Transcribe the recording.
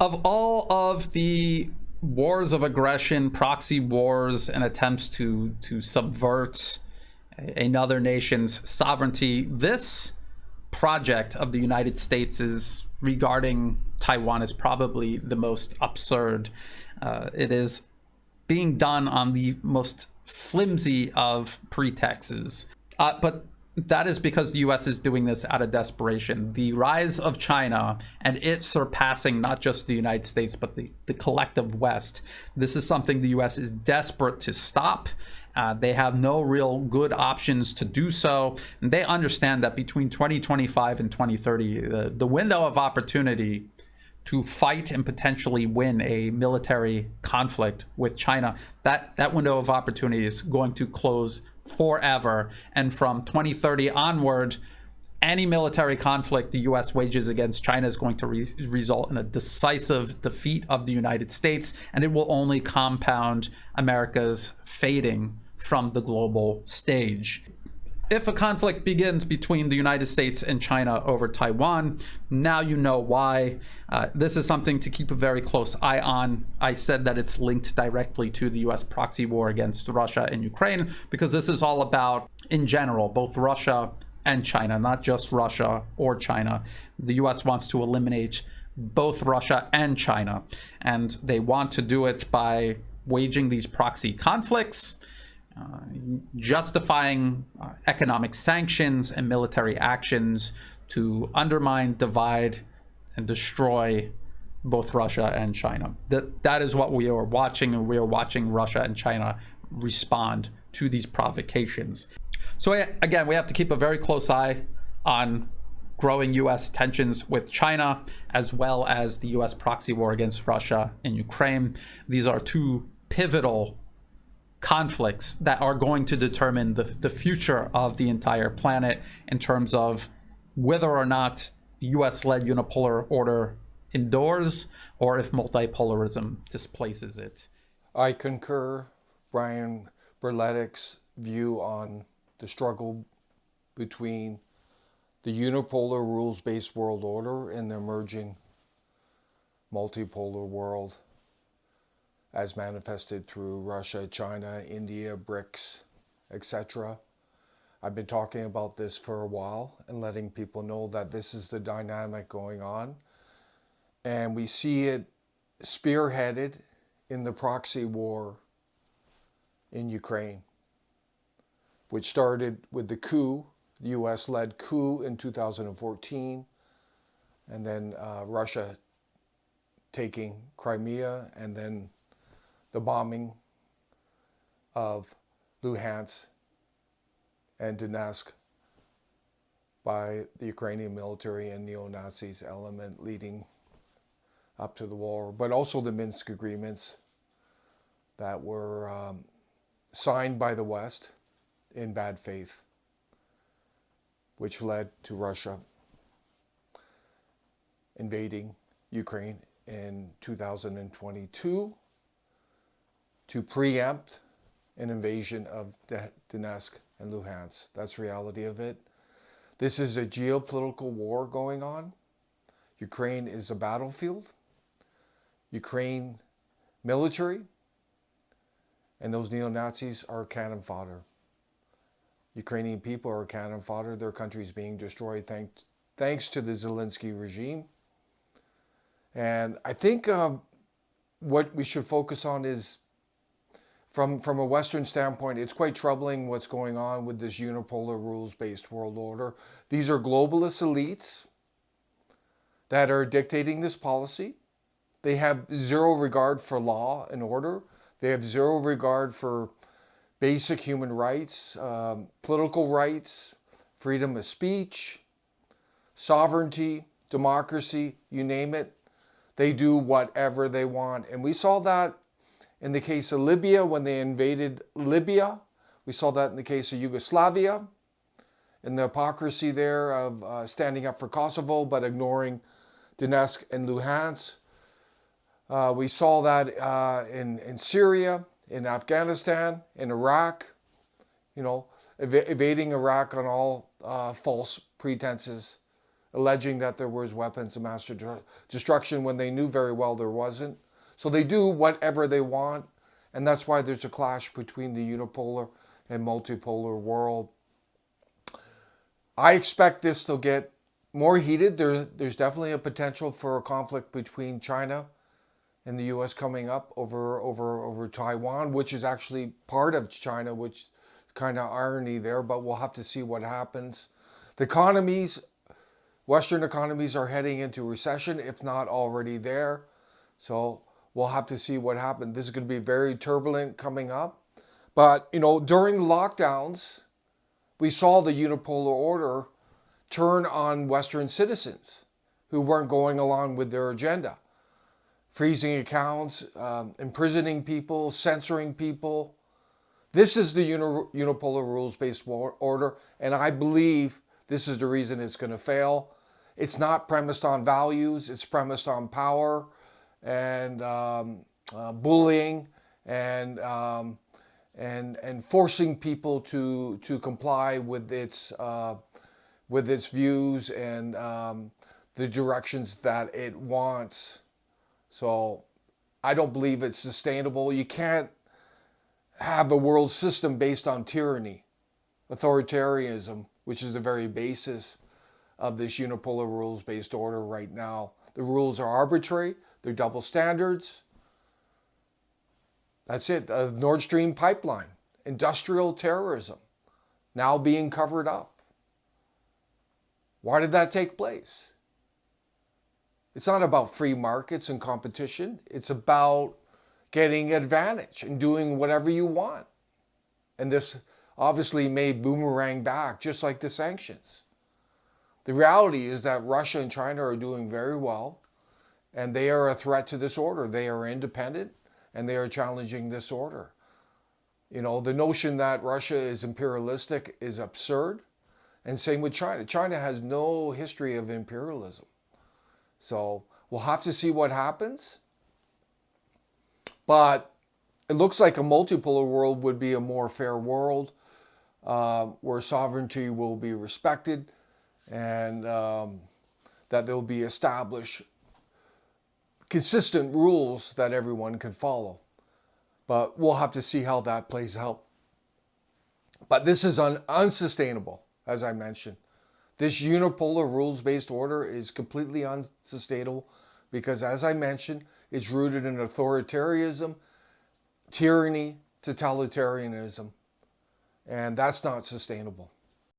Of all of the wars of aggression, proxy wars, and attempts to subvert another nation's sovereignty, this project of the United States is regarding Taiwan is probably the most absurd. It is being done on the most flimsy of pretexts. But that is because the US is doing this out of desperation. The rise of China and it surpassing not just the United States, but the collective West. This is something the US is desperate to stop. They have no real good options to do so. And they understand that between 2025 and 2030, the window of opportunity to fight and potentially win a military conflict with China, that window of opportunity is going to close forever. And from 2030 onward, any military conflict the US wages against China is going to result in a decisive defeat of the United States, and it will only compound America's fading from the global stage. If a conflict begins between the United States and China over Taiwan, now you know why. This is something to keep a very close eye on. I said that it's linked directly to the US proxy war against Russia and Ukraine, because this is all about, in general, both Russia and China, not just Russia or China. The US wants to eliminate both Russia and China, and they want to do it by waging these proxy conflicts, justifying economic sanctions and military actions to undermine, divide, and destroy both Russia and China. That is what we are watching, and we are watching Russia and China respond to these provocations. So again, we have to keep a very close eye on growing US tensions with China, as well as the US proxy war against Russia and Ukraine. These are two pivotal conflicts that are going to determine the future of the entire planet in terms of whether or not the US-led unipolar order endures or if multipolarism displaces it. I concur Brian Berletic's view on the struggle between the unipolar rules-based world order and the emerging multipolar world, as manifested through Russia, China, India, BRICS, etc. I've been talking about this for a while and letting people know that this is the dynamic going on. And we see it spearheaded in the proxy war in Ukraine, which started with the coup, the US-led coup in 2014, and then Russia taking Crimea, and then the bombing of Luhansk and Donetsk by the Ukrainian military and neo-Nazis element leading up to the war, but also the Minsk agreements that were signed by the West in bad faith, which led to Russia invading Ukraine in 2022 to preempt an invasion of Donetsk and Luhansk. That's the reality of it. This is a geopolitical war going on. Ukraine is a battlefield. Ukraine military and those neo-Nazis are cannon fodder. Ukrainian people are cannon fodder. Their country is being destroyed thanks to the Zelensky regime. And I think what we should focus on is, from a Western standpoint, it's quite troubling what's going on with this unipolar rules-based world order. These are globalist elites that are dictating this policy. They have zero regard for law and order. They have zero regard for basic human rights, political rights, freedom of speech, sovereignty, democracy, you name it. They do whatever they want. And we saw that in the case of Libya when they invaded Libya. We saw that in the case of Yugoslavia, in the hypocrisy there of standing up for Kosovo but ignoring Donetsk and Luhansk. We saw that in Syria, in Afghanistan, in Iraq, evading Iraq on all false pretenses alleging that there was weapons of mass destruction when they knew very well there wasn't. So they do whatever they want, and that's why there's a clash between the unipolar and multipolar world. I expect this to get more heated. There's definitely a potential for a conflict between China and the U.S. coming up over Taiwan, which is actually part of China, which is kind of irony there, but we'll have to see what happens. The economies, Western economies are heading into recession, if not already there. So we'll have to see what happens. This is going to be very turbulent coming up. But, during the lockdowns, we saw the unipolar order turn on Western citizens who weren't going along with their agenda. Freezing accounts, imprisoning people, censoring people. This is the unipolar rules-based order, and I believe this is the reason it's going to fail. It's not premised on values. It's premised on power and bullying and forcing people to comply with its views and the directions that it wants. So I don't believe it's sustainable. You can't have a world system based on tyranny, authoritarianism, which is the very basis of this unipolar rules-based order right now. The rules are arbitrary. They're double standards. That's it. The Nord Stream pipeline, industrial terrorism, now being covered up. Why did that take place? It's not about free markets and competition. It's about getting advantage and doing whatever you want. And this obviously may boomerang back, just like the sanctions. The reality is that Russia and China are doing very well, and they are a threat to this order. They are independent, and they are challenging this order. The notion that Russia is imperialistic is absurd, and same with China. China has no history of imperialism. So we'll have to see what happens. But it looks like a multipolar world would be a more fair world where sovereignty will be respected and that there will be established consistent rules that everyone can follow. But we'll have to see how that plays out. But this is unsustainable, as I mentioned. This unipolar rules-based order is completely unsustainable because, as I mentioned, it's rooted in authoritarianism, tyranny, totalitarianism, and that's not sustainable.